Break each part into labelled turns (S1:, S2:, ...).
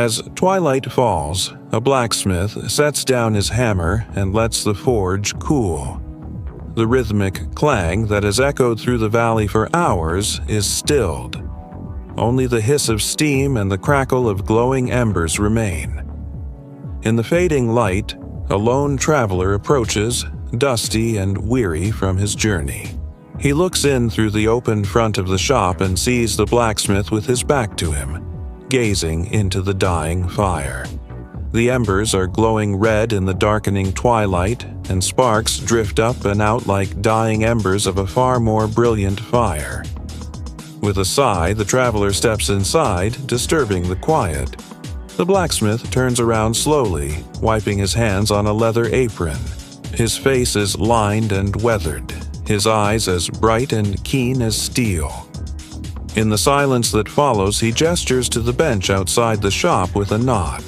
S1: As twilight falls, a blacksmith sets down his hammer and lets the forge cool. The rhythmic clang that has echoed through the valley for hours is stilled. Only the hiss of steam and the crackle of glowing embers remain. In the fading light, a lone traveler approaches, dusty and weary from his journey. He looks in through the open front of the shop and sees the blacksmith with his back to him, gazing into the dying fire. The embers are glowing red in the darkening twilight, and sparks drift up and out like dying embers of a far more brilliant fire. With a sigh, the traveler steps inside, disturbing the quiet. The blacksmith turns around slowly, wiping his hands on a leather apron. His face is lined and weathered, his eyes as bright and keen as steel. In the silence that follows, he gestures to the bench outside the shop with a nod.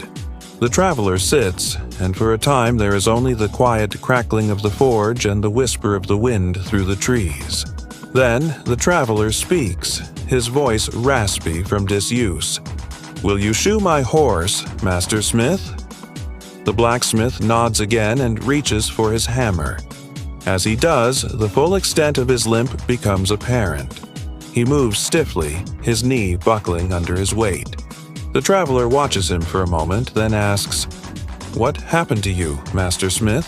S1: The traveler sits, and for a time there is only the quiet crackling of the forge and the whisper of the wind through the trees. Then the traveler speaks, his voice raspy from disuse. "Will you shoe my horse, Master Smith?" The blacksmith nods again and reaches for his hammer. As he does, the full extent of his limp becomes apparent. He moves stiffly, his knee buckling under his weight. The traveler watches him for a moment, then asks, "What happened to you, Master Smith?"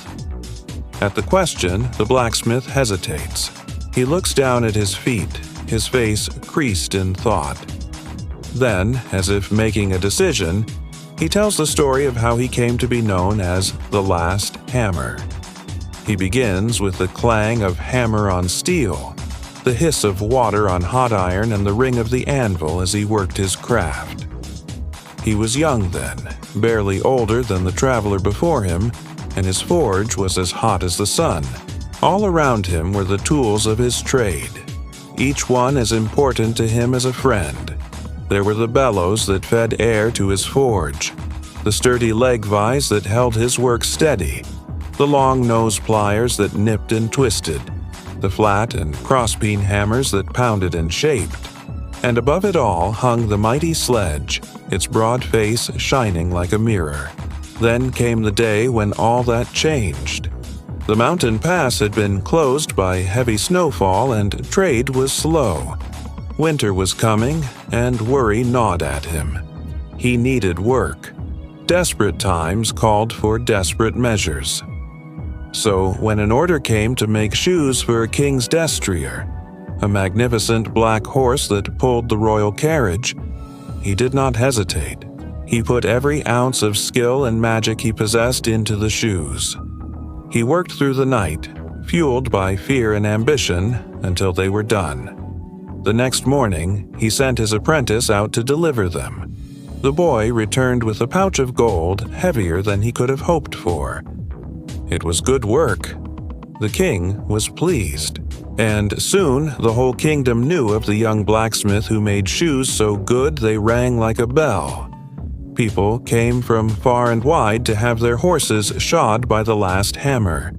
S1: At the question, the blacksmith hesitates. He looks down at his feet, his face creased in thought. Then, as if making a decision, he tells the story of how he came to be known as the Last Hammer. He begins with the clang of hammer on steel, the hiss of water on hot iron, and the ring of the anvil as he worked his craft. He was young then, barely older than the traveler before him, and his forge was as hot as the sun. All around him were the tools of his trade, each one as important to him as a friend. There were the bellows that fed air to his forge, the sturdy leg vise that held his work steady, the long nose pliers that nipped and twisted, the flat and cross-peen hammers that pounded and shaped. And above it all hung the mighty sledge, its broad face shining like a mirror. Then came the day when all that changed. The mountain pass had been closed by heavy snowfall and trade was slow. Winter was coming, and worry gnawed at him. He needed work. Desperate times called for desperate measures. So when an order came to make shoes for a king's destrier, a magnificent black horse that pulled the royal carriage, he did not hesitate. He put every ounce of skill and magic he possessed into the shoes. He worked through the night, fueled by fear and ambition, until they were done. The next morning, he sent his apprentice out to deliver them. The boy returned with a pouch of gold heavier than he could have hoped for. It was good work. The king was pleased, and soon the whole kingdom knew of the young blacksmith who made shoes so good they rang like a bell. People came from far and wide to have their horses shod by the Last Hammer,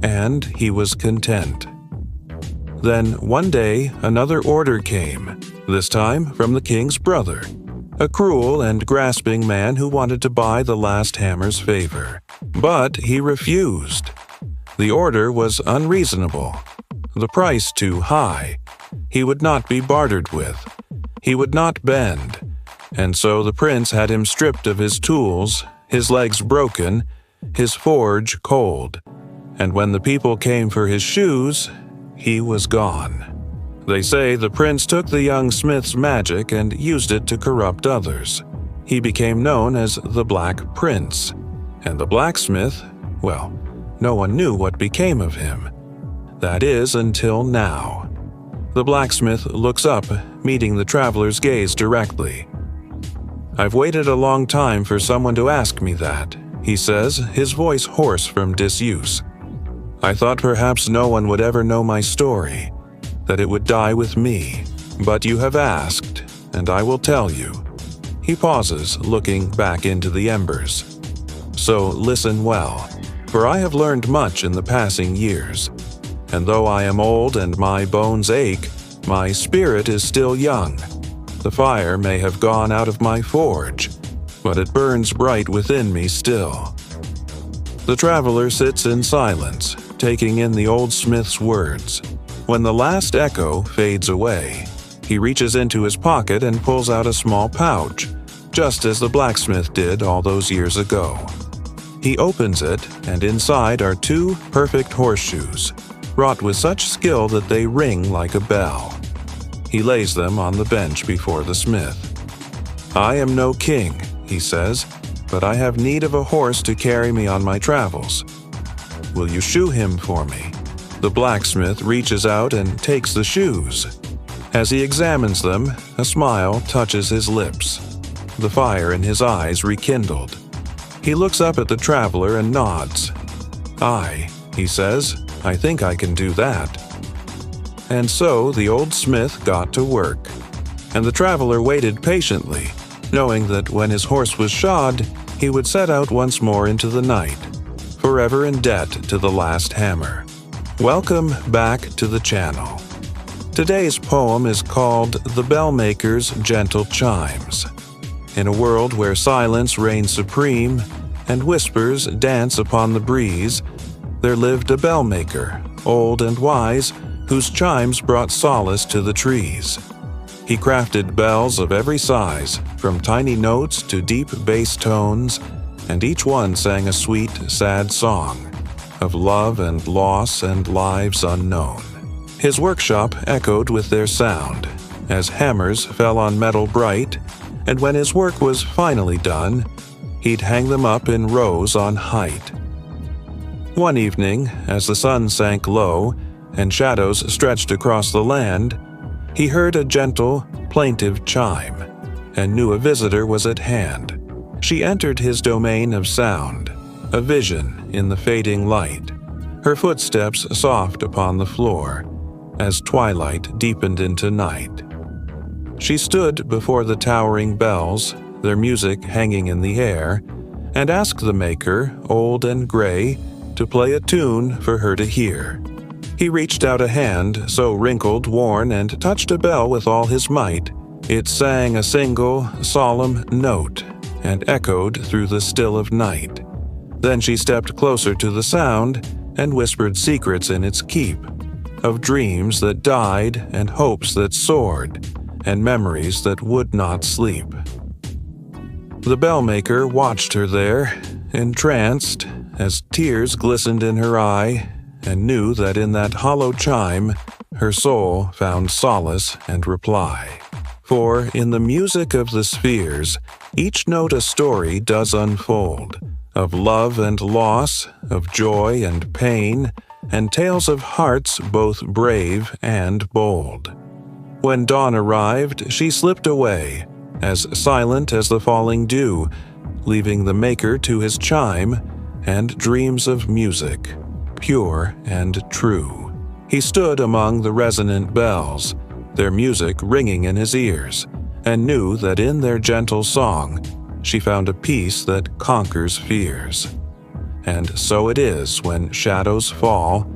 S1: and he was content. Then one day another order came, this time from the king's brother, a cruel and grasping man who wanted to buy the Last Hammer's favor. But he refused. The order was unreasonable, the price too high. He would not be bartered with. He would not bend. And so the prince had him stripped of his tools, his legs broken, his forge cold. And when the people came for his shoes, he was gone. They say the prince took the young smith's magic and used it to corrupt others. He became known as the Black Prince. And the blacksmith, well, no one knew what became of him. That is, until now. The blacksmith looks up, meeting the traveler's gaze directly. "I've waited a long time for someone to ask me that," he says, his voice hoarse from disuse. "I thought perhaps no one would ever know my story, that it would die with me. But you have asked, and I will tell you." He pauses, looking back into the embers. "So listen well, for I have learned much in the passing years. And though I am old and my bones ache, my spirit is still young. The fire may have gone out of my forge, but it burns bright within me still." The traveler sits in silence, taking in the old smith's words. When the last echo fades away, he reaches into his pocket and pulls out a small pouch, just as the blacksmith did all those years ago. He opens it, and inside are 2 perfect horseshoes, wrought with such skill that they ring like a bell. He lays them on the bench before the smith. "I am no king," he says, "but I have need of a horse to carry me on my travels. Will you shoe him for me?" The blacksmith reaches out and takes the shoes. As he examines them, a smile touches his lips. The fire in his eyes rekindled. He looks up at the traveler and nods. "Aye," he says, "I think I can do that." And so the old smith got to work, and the traveler waited patiently, knowing that when his horse was shod, he would set out once more into the night, forever in debt to the last hammer. Welcome back to the channel. Today's poem is called "The Bellmaker's Gentle Chimes." In a world where silence reigns supreme and whispers dance upon the breeze, there lived a bellmaker, old and wise, whose chimes brought solace to the trees. He crafted bells of every size, from tiny notes to deep bass tones, and each one sang a sweet, sad song of love and loss and lives unknown. His workshop echoed with their sound, as hammers fell on metal bright, and when his work was finally done, he'd hang them up in rows on height. One evening, as the sun sank low and shadows stretched across the land, he heard a gentle, plaintive chime, and knew a visitor was at hand. She entered his domain of sound, a vision in the fading light, her footsteps soft upon the floor, as twilight deepened into night. She stood before the towering bells, their music hanging in the air, and asked the maker, old and gray, to play a tune for her to hear. He reached out a hand, so wrinkled, worn, and touched a bell with all his might. It sang a single, solemn note, and echoed through the still of night. Then she stepped closer to the sound, and whispered secrets in its keep, of dreams that died and hopes that soared, and memories that would not sleep. The bellmaker watched her there, entranced, as tears glistened in her eye, and knew that in that hollow chime her soul found solace and reply. For in the music of the spheres, each note a story does unfold, of love and loss, of joy and pain, and tales of hearts both brave and bold. When dawn arrived, she slipped away, as silent as the falling dew, leaving the maker to his chime and dreams of music, pure and true. He stood among the resonant bells, their music ringing in his ears, and knew that in their gentle song she found a peace that conquers fears. And so it is when shadows fall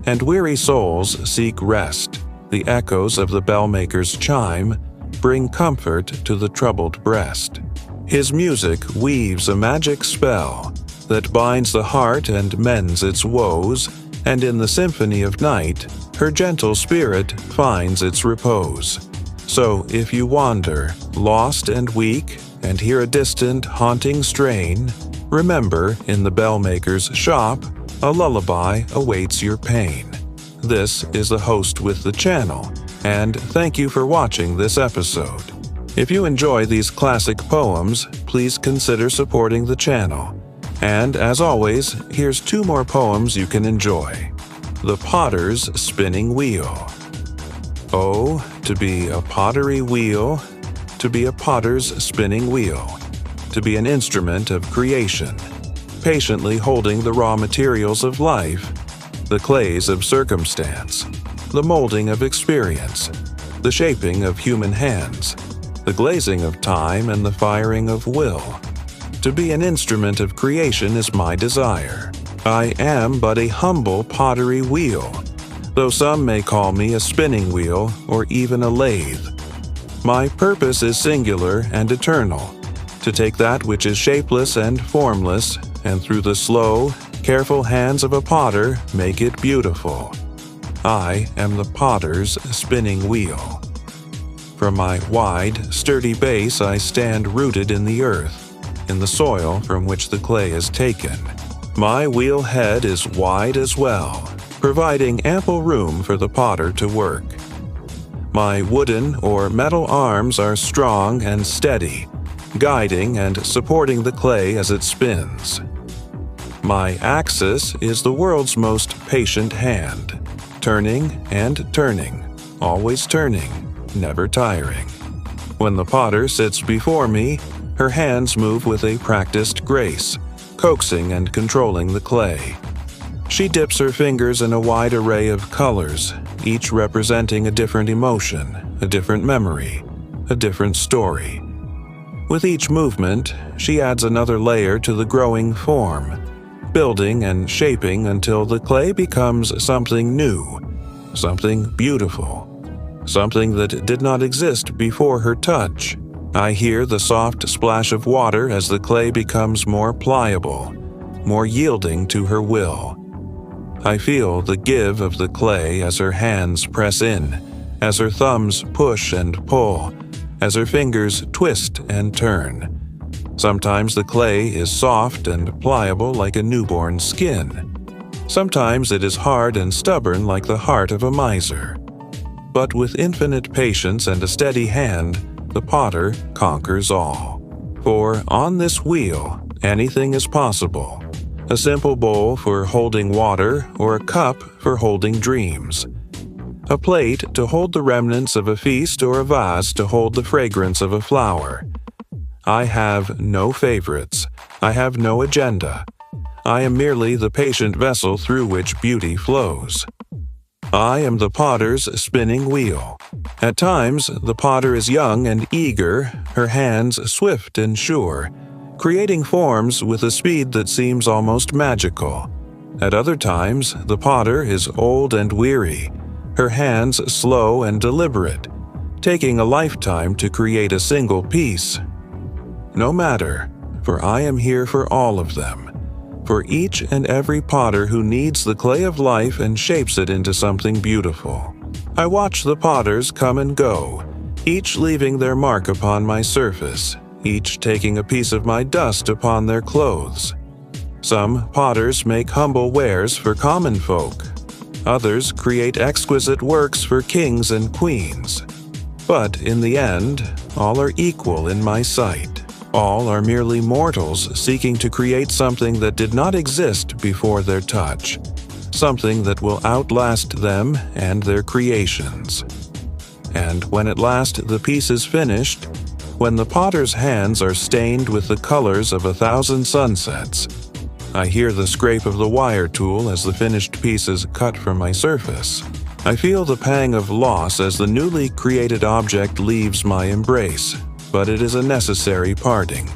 S1: and weary souls seek rest. The echoes of the bellmaker's chime bring comfort to the troubled breast. His music weaves a magic spell that binds the heart and mends its woes, and in the symphony of night, her gentle spirit finds its repose. So if you wander, lost and weak, and hear a distant, haunting strain, remember, in the bellmaker's shop, a lullaby awaits your pain. This is the host with the channel, and thank you for watching this episode. If you enjoy these classic poems, please consider supporting the channel. And as always, here's 2 more poems you can enjoy. The Potter's Spinning Wheel. Oh, to be a pottery wheel, to be a potter's spinning wheel, to be an instrument of creation, patiently holding the raw materials of life, the clays of circumstance, the molding of experience, the shaping of human hands, the glazing of time and the firing of will. To be an instrument of creation is my desire. I am but a humble pottery wheel, though some may call me a spinning wheel or even a lathe. My purpose is singular and eternal, to take that which is shapeless and formless, and through the slow, careful hands of a potter make it beautiful. I am the potter's spinning wheel. From my wide, sturdy base I stand rooted in the earth, in the soil from which the clay is taken. My wheel head is wide as well, providing ample room for the potter to work. My wooden or metal arms are strong and steady, guiding and supporting the clay as it spins. My axis is the world's most patient hand, turning and turning, always turning, never tiring. When the potter sits before me, her hands move with a practiced grace, coaxing and controlling the clay. She dips her fingers in a wide array of colors, each representing a different emotion, a different memory, a different story. With each movement, she adds another layer to the growing form, building and shaping until the clay becomes something new, something beautiful, something that did not exist before her touch. I hear the soft splash of water as the clay becomes more pliable, more yielding to her will. I feel the give of the clay as her hands press in, as her thumbs push and pull, as her fingers twist and turn. Sometimes the clay is soft and pliable like a newborn skin. Sometimes it is hard and stubborn like the heart of a miser. But with infinite patience and a steady hand, the potter conquers all. For on this wheel, anything is possible. A simple bowl for holding water or a cup for holding dreams. A plate to hold the remnants of a feast or a vase to hold the fragrance of a flower. I have no favorites. I have no agenda. I am merely the patient vessel through which beauty flows. I am the potter's spinning wheel. At times, the potter is young and eager, her hands swift and sure, creating forms with a speed that seems almost magical. At other times, the potter is old and weary, her hands slow and deliberate, taking a lifetime to create a single piece. No matter, for I am here for all of them, for each and every potter who needs the clay of life and shapes it into something beautiful. I watch the potters come and go, each leaving their mark upon my surface, each taking a piece of my dust upon their clothes. Some potters make humble wares for common folk. Others create exquisite works for kings and queens. But in the end, all are equal in my sight. All are merely mortals seeking to create something that did not exist before their touch, something that will outlast them and their creations. And when at last the piece is finished, when the potter's hands are stained with the colors of 1,000 sunsets, I hear the scrape of the wire tool as the finished piece is cut from my surface. I feel the pang of loss as the newly created object leaves my embrace, but it is a necessary parting.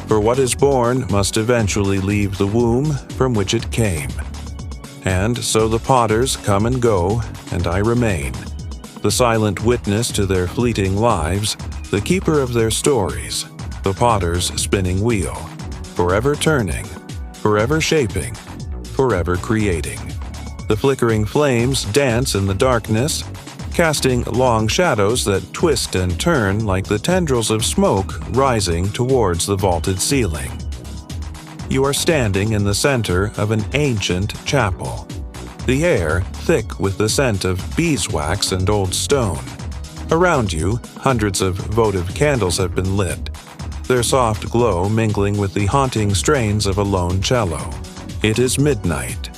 S1: For what is born must eventually leave the womb from which it came. And so the potters come and go, and I remain, the silent witness to their fleeting lives, the keeper of their stories, the potter's spinning wheel, forever turning, forever shaping, forever creating. The flickering flames dance in the darkness, casting long shadows that twist and turn like the tendrils of smoke rising towards the vaulted ceiling. You are standing in the center of an ancient chapel, the air thick with the scent of beeswax and old stone. Around you, hundreds of votive candles have been lit, their soft glow mingling with the haunting strains of a lone cello. It is midnight,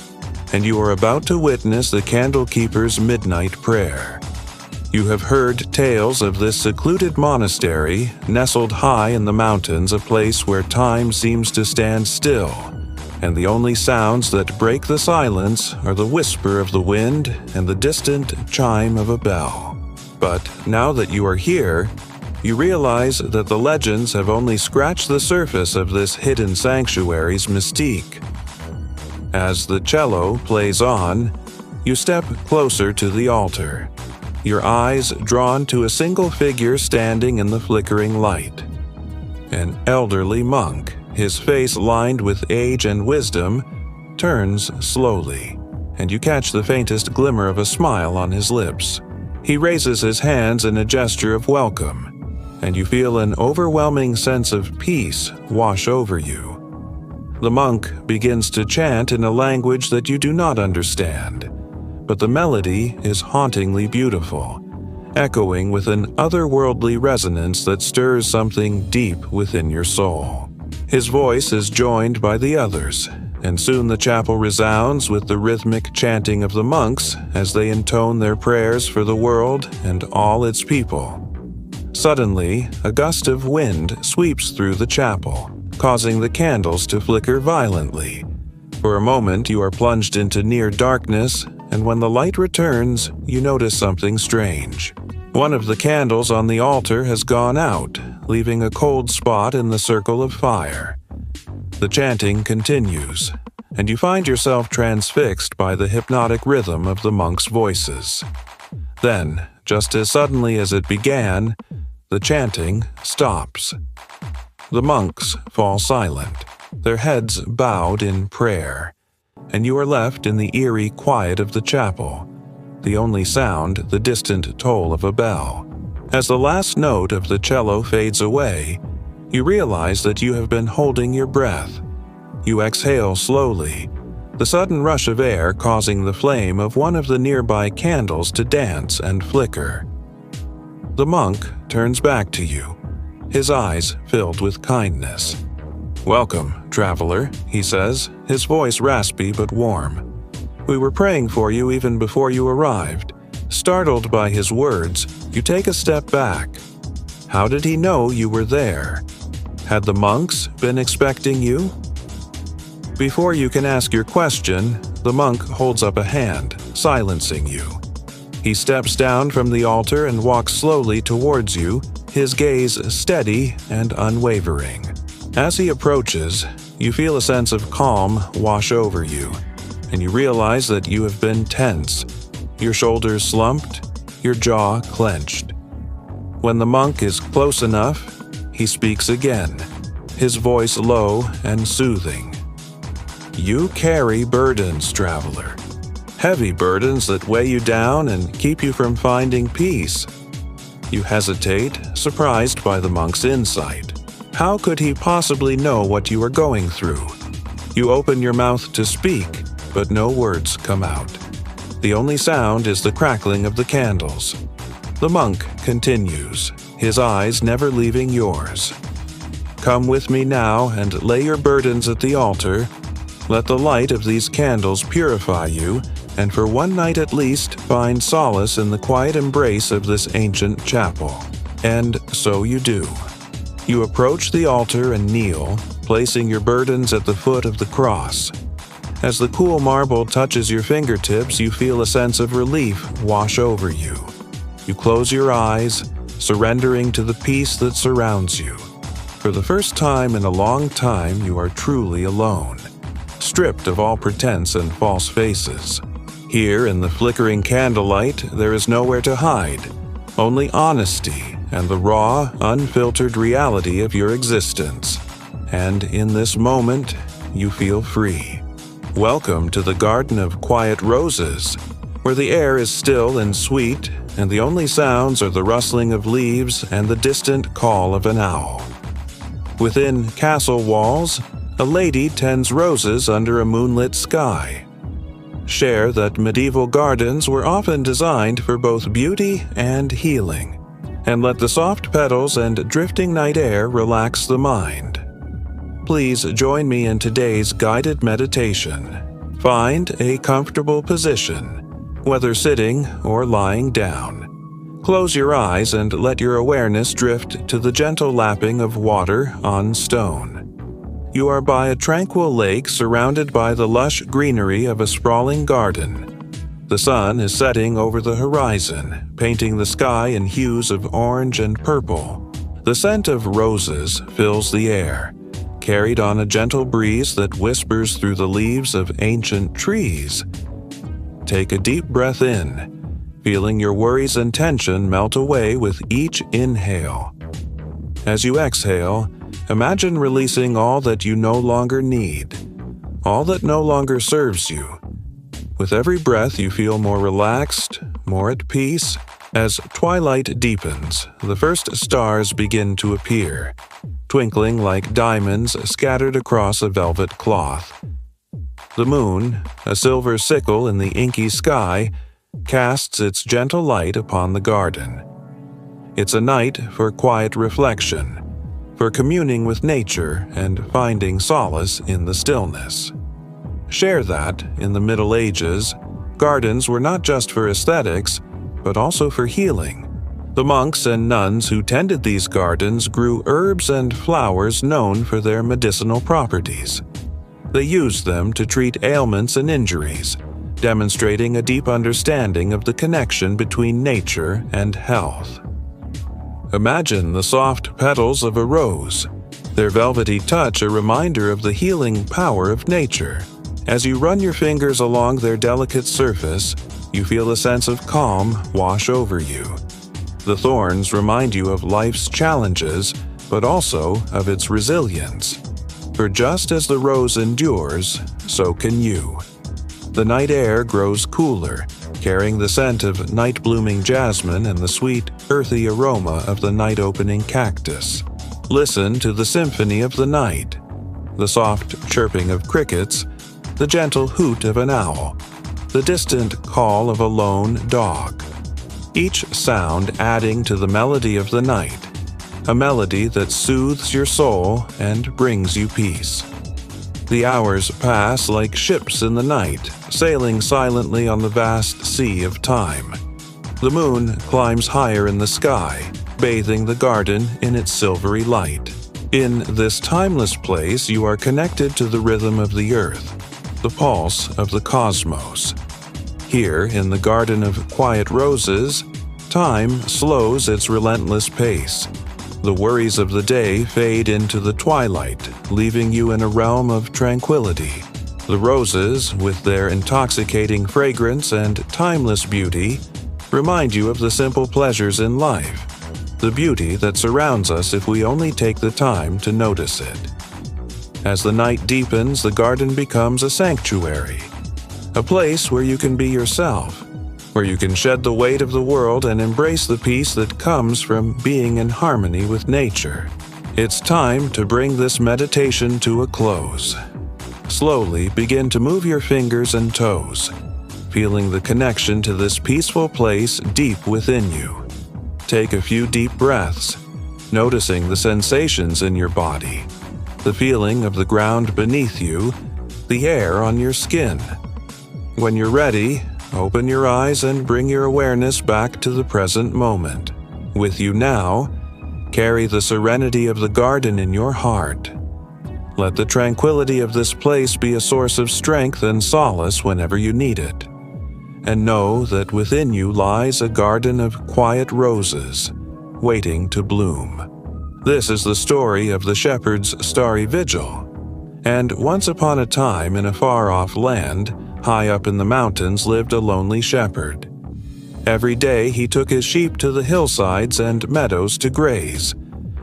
S1: and you are about to witness the candle-keeper's midnight prayer. You have heard tales of this secluded monastery, nestled high in the mountains, a place where time seems to stand still, and the only sounds that break the silence are the whisper of the wind and the distant chime of a bell. But now that you are here, you realize that the legends have only scratched the surface of this hidden sanctuary's mystique. As the cello plays on, you step closer to the altar, your eyes drawn to a single figure standing in the flickering light. An elderly monk, his face lined with age and wisdom, turns slowly, and you catch the faintest glimmer of a smile on his lips. He raises his hands in a gesture of welcome, and you feel an overwhelming sense of peace wash over you. The monk begins to chant in a language that you do not understand, but the melody is hauntingly beautiful, echoing with an otherworldly resonance that stirs something deep within your soul. His voice is joined by the others, and soon the chapel resounds with the rhythmic chanting of the monks as they intone their prayers for the world and all its people. Suddenly, a gust of wind sweeps through the chapel, causing the candles to flicker violently. For a moment, you are plunged into near darkness, and when the light returns, you notice something strange. One of the candles on the altar has gone out, leaving a cold spot in the circle of fire. The chanting continues, and you find yourself transfixed by the hypnotic rhythm of the monks' voices. Then, just as suddenly as it began, the chanting stops. The monks fall silent, their heads bowed in prayer, and you are left in the eerie quiet of the chapel, the only sound the distant toll of a bell. As the last note of the cello fades away, you realize that you have been holding your breath. You exhale slowly, the sudden rush of air causing the flame of one of the nearby candles to dance and flicker. The monk turns back to you, his eyes filled with kindness. "Welcome, traveler," he says, his voice raspy but warm. "We were praying for you even before you arrived." Startled by his words, you take a step back. How did he know you were there? Had the monks been expecting you? Before you can ask your question, the monk holds up a hand, silencing you. He steps down from the altar and walks slowly towards you, his gaze steady and unwavering. As he approaches, you feel a sense of calm wash over you, and you realize that you have been tense, your shoulders slumped, your jaw clenched. When the monk is close enough, he speaks again, his voice low and soothing. "You carry burdens, traveler. Heavy burdens that weigh you down and keep you from finding peace." You hesitate, surprised by the monk's insight. How could he possibly know what you are going through? You open your mouth to speak, but no words come out. The only sound is the crackling of the candles. The monk continues, his eyes never leaving yours. "Come with me now and lay your burdens at the altar. Let the light of these candles purify you, and for one night at least find solace in the quiet embrace of this ancient chapel." And so you do. You approach the altar and kneel, placing your burdens at the foot of the cross. As the cool marble touches your fingertips, you feel a sense of relief wash over you. You close your eyes, surrendering to the peace that surrounds you. For the first time in a long time, you are truly alone, stripped of all pretense and false faces. Here in the flickering candlelight, there is nowhere to hide, only honesty and the raw, unfiltered reality of your existence. And in this moment, you feel free. Welcome to the Garden of Quiet Roses, where the air is still and sweet, and the only sounds are the rustling of leaves and the distant call of an owl. Within castle walls, a lady tends roses under a moonlit sky. Share that medieval gardens were often designed for both beauty and healing, and let the soft petals and drifting night air relax the mind. Please join me in today's guided meditation. Find a comfortable position, whether sitting or lying down. Close your eyes and let your awareness drift to the gentle lapping of water on stone. You are by a tranquil lake surrounded by the lush greenery of a sprawling garden. The sun is setting over the horizon, painting the sky in hues of orange and purple. The scent of roses fills the air, carried on a gentle breeze that whispers through the leaves of ancient trees. Take a deep breath in, feeling your worries and tension melt away with each inhale. As you exhale, Imagine releasing all that you no longer need, all that no longer serves you. With every breath, you feel more relaxed, more at peace. As twilight deepens, the first stars begin to appear, twinkling like diamonds scattered across a velvet cloth. The moon, a silver sickle in the inky sky, casts its gentle light upon the garden. It's a night for quiet reflection, for communing with nature and finding solace in the stillness. Share that, in the Middle Ages, gardens were not just for aesthetics, but also for healing. The monks and nuns who tended these gardens grew herbs and flowers known for their medicinal properties. They used them to treat ailments and injuries, demonstrating a deep understanding of the connection between nature and health. Imagine the soft petals of a rose, their velvety touch a reminder of the healing power of nature. As you run your fingers along their delicate surface, you feel a sense of calm wash over you. The thorns remind you of life's challenges, but also of its resilience. For just as the rose endures, so can you. The night air grows cooler, carrying the scent of night-blooming jasmine and the sweet, earthy aroma of the night-opening cactus. Listen to the symphony of the night, the soft chirping of crickets, the gentle hoot of an owl, the distant call of a lone dog. Each sound adding to the melody of the night, a melody that soothes your soul and brings you peace. The hours pass like ships in the night, sailing silently on the vast sea of time. The moon climbs higher in the sky, bathing the garden in its silvery light. In this timeless place, you are connected to the rhythm of the earth, the pulse of the cosmos. Here, in the Garden of Quiet Roses, time slows its relentless pace. The worries of the day fade into the twilight, leaving you in a realm of tranquility. The roses, with their intoxicating fragrance and timeless beauty, remind you of the simple pleasures in life, the beauty that surrounds us if we only take the time to notice it. As the night deepens, the garden becomes a sanctuary, a place where you can be yourself, where you can shed the weight of the world and embrace the peace that comes from being in harmony with nature. It's time to bring this meditation to a close. Slowly begin to move your fingers and toes, feeling the connection to this peaceful place deep within you. Take a few deep breaths, noticing the sensations in your body, the feeling of the ground beneath you, the air on your skin. When you're ready, open your eyes and bring your awareness back to the present moment. With you now, carry the serenity of the garden in your heart. Let the tranquility of this place be a source of strength and solace whenever you need it. And know that within you lies a garden of quiet roses, waiting to bloom. This is the story of the shepherd's starry vigil. And once upon a time in a far-off land, high up in the mountains lived a lonely shepherd. Every day he took his sheep to the hillsides and meadows to graze,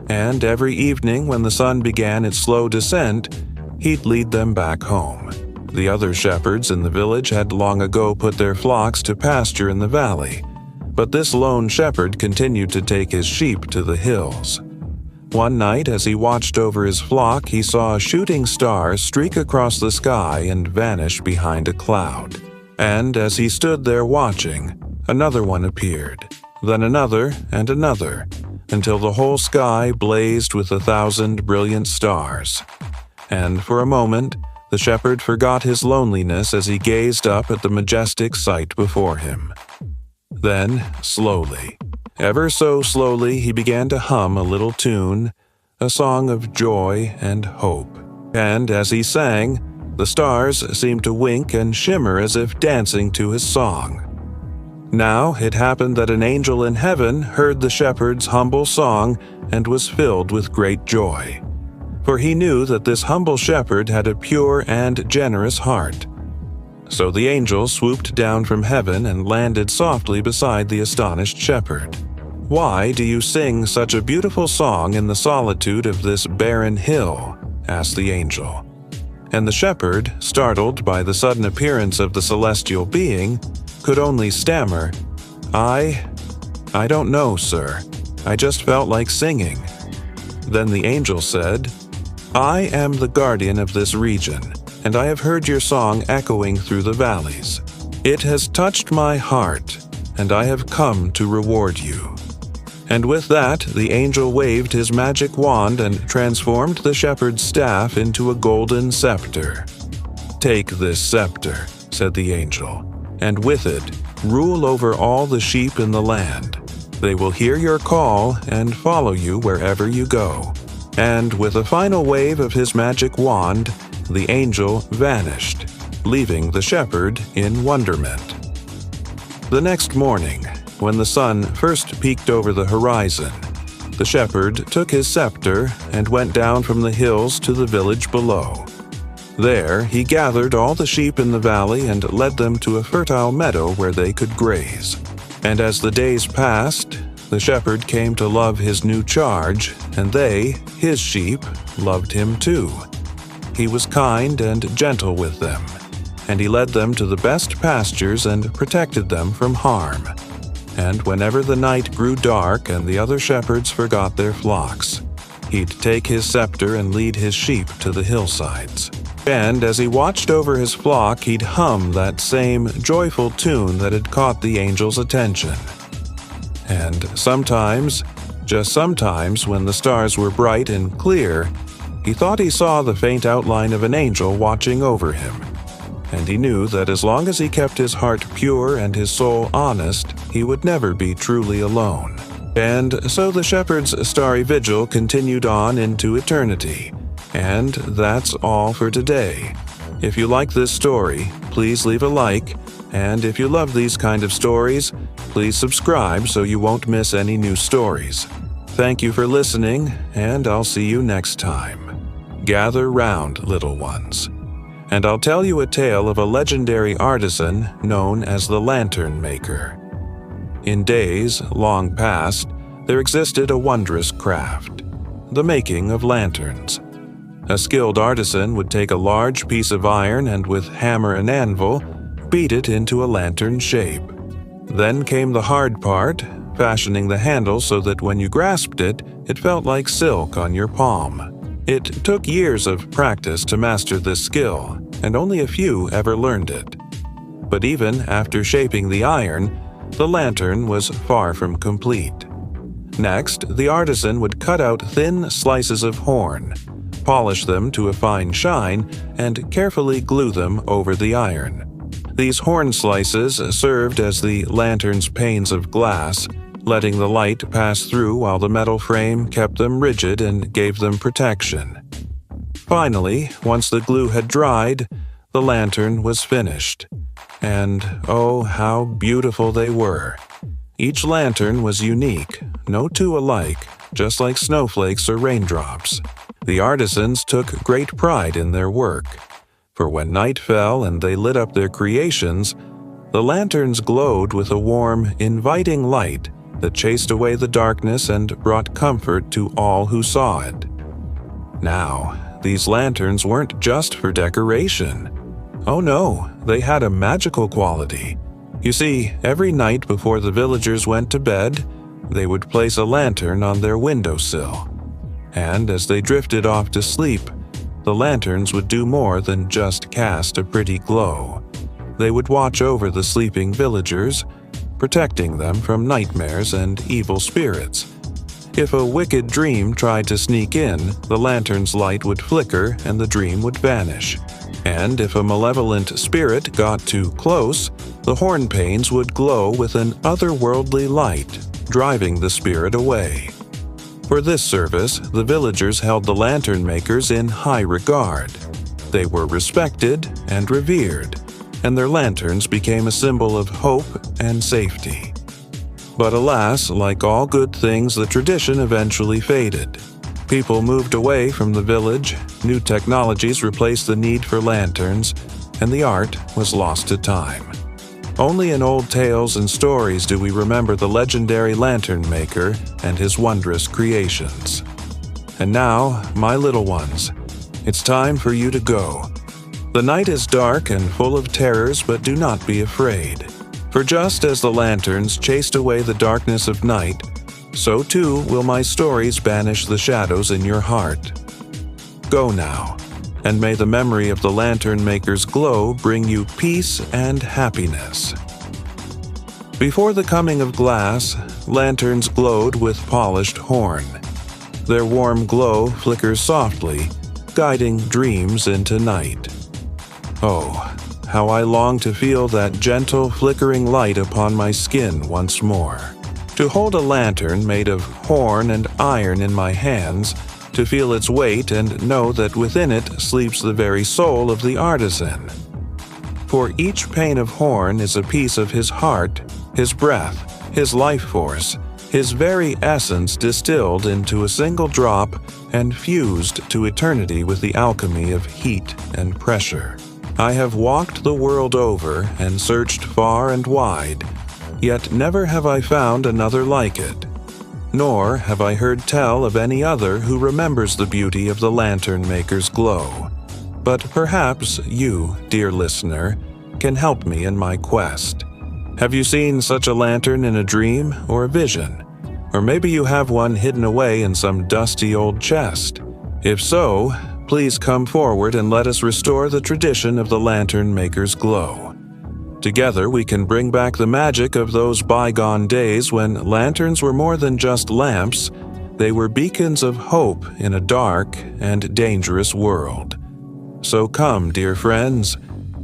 S1: and every evening when the sun began its slow descent, he'd lead them back home. The other shepherds in the village had long ago put their flocks to pasture in the valley, but this lone shepherd continued to take his sheep to the hills. One night, as he watched over his flock, he saw a shooting star streak across the sky and vanish behind a cloud. And as he stood there watching, another one appeared, then another and another, until the whole sky blazed with 1,000 brilliant stars. And for a moment, the shepherd forgot his loneliness as he gazed up at the majestic sight before him. Then, slowly, ever so slowly, he began to hum a little tune, a song of joy and hope. And as he sang, the stars seemed to wink and shimmer as if dancing to his song. Now it happened that an angel in heaven heard the shepherd's humble song and was filled with great joy. For he knew that this humble shepherd had a pure and generous heart. So the angel swooped down from heaven and landed softly beside the astonished shepherd. "Why do you sing such a beautiful song in the solitude of this barren hill?" asked the angel. And the shepherd, startled by the sudden appearance of the celestial being, could only stammer, I don't know, sir. I just felt like singing." Then the angel said, "I am the guardian of this region, and I have heard your song echoing through the valleys. It has touched my heart, and I have come to reward you." And with that, the angel waved his magic wand and transformed the shepherd's staff into a golden scepter. "Take this scepter," said the angel, "and with it, rule over all the sheep in the land. They will hear your call and follow you wherever you go." And with a final wave of his magic wand, the angel vanished, leaving the shepherd in wonderment. The next morning, when the sun first peeked over the horizon, the shepherd took his scepter and went down from the hills to the village below. There, he gathered all the sheep in the valley and led them to a fertile meadow where they could graze. And as the days passed, the shepherd came to love his new charge, and they, his sheep, loved him too. He was kind and gentle with them, and he led them to the best pastures and protected them from harm. And whenever the night grew dark and the other shepherds forgot their flocks, he'd take his scepter and lead his sheep to the hillsides. And as he watched over his flock, he'd hum that same joyful tune that had caught the angel's attention. And sometimes, just sometimes, when the stars were bright and clear, he thought he saw the faint outline of an angel watching over him. And he knew that as long as he kept his heart pure and his soul honest, he would never be truly alone. And so the shepherd's starry vigil continued on into eternity. And that's all for today. If you like this story, please leave a like, and if you love these kind of stories, please subscribe so you won't miss any new stories. Thank you for listening, and I'll see you next time. Gather round, little ones. And I'll tell you a tale of a legendary artisan known as the Lantern Maker. In days long past, there existed a wondrous craft, the making of lanterns. A skilled artisan would take a large piece of iron and with hammer and anvil, beat it into a lantern shape. Then came the hard part, fashioning the handle so that when you grasped it, it felt like silk on your palm. It took years of practice to master this skill, and only a few ever learned it. But even after shaping the iron, the lantern was far from complete. Next, the artisan would cut out thin slices of horn, polish them to a fine shine, and carefully glue them over the iron. These horn slices served as the lantern's panes of glass, letting the light pass through while the metal frame kept them rigid and gave them protection. Finally, once the glue had dried, the lantern was finished. And oh, how beautiful they were! Each lantern was unique, no two alike, just like snowflakes or raindrops. The artisans took great pride in their work, for when night fell and they lit up their creations, the lanterns glowed with a warm, inviting light that chased away the darkness and brought comfort to all who saw it. Now, these lanterns weren't just for decoration. Oh no, they had a magical quality. You see, every night before the villagers went to bed, they would place a lantern on their windowsill. And as they drifted off to sleep, the lanterns would do more than just cast a pretty glow. They would watch over the sleeping villagers, protecting them from nightmares and evil spirits. If a wicked dream tried to sneak in, the lantern's light would flicker and the dream would vanish. And if a malevolent spirit got too close, the horn panes would glow with an otherworldly light, driving the spirit away. For this service, the villagers held the lantern makers in high regard. They were respected and revered, and their lanterns became a symbol of hope and safety. But alas, like all good things, the tradition eventually faded. People moved away from the village, new technologies replaced the need for lanterns, and the art was lost to time. Only in old tales and stories do we remember the legendary lantern maker and his wondrous creations. And now, my little ones, it's time for you to go. The night is dark and full of terrors, but do not be afraid. For just as the lanterns chased away the darkness of night, so too will my stories banish the shadows in your heart. Go now, and may the memory of the lantern maker's glow bring you peace and happiness. Before the coming of glass, lanterns glowed with polished horn. Their warm glow flickers softly, guiding dreams into night. Oh, how I long to feel that gentle, flickering light upon my skin once more. To hold a lantern made of horn and iron in my hands, to feel its weight and know that within it sleeps the very soul of the artisan. For each pane of horn is a piece of his heart, his breath, his life force, his very essence distilled into a single drop and fused to eternity with the alchemy of heat and pressure. I have walked the world over and searched far and wide, yet never have I found another like it. Nor have I heard tell of any other who remembers the beauty of the lantern maker's glow. But perhaps you, dear listener, can help me in my quest. Have you seen such a lantern in a dream or a vision? Or maybe you have one hidden away in some dusty old chest. If so, please come forward and let us restore the tradition of the lantern maker's glow. Together we can bring back the magic of those bygone days when lanterns were more than just lamps, they were beacons of hope in a dark and dangerous world. So come, dear friends,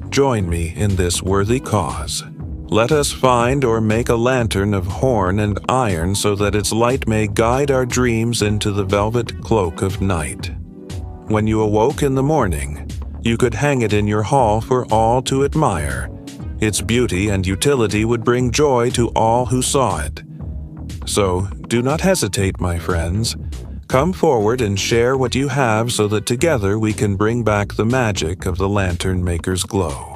S1: join me in this worthy cause. Let us find or make a lantern of horn and iron so that its light may guide our dreams into the velvet cloak of night. When you awoke in the morning, you could hang it in your hall for all to admire. Its beauty and utility would bring joy to all who saw it. So, do not hesitate, my friends. Come forward and share what you have so that together we can bring back the magic of the lantern maker's glow.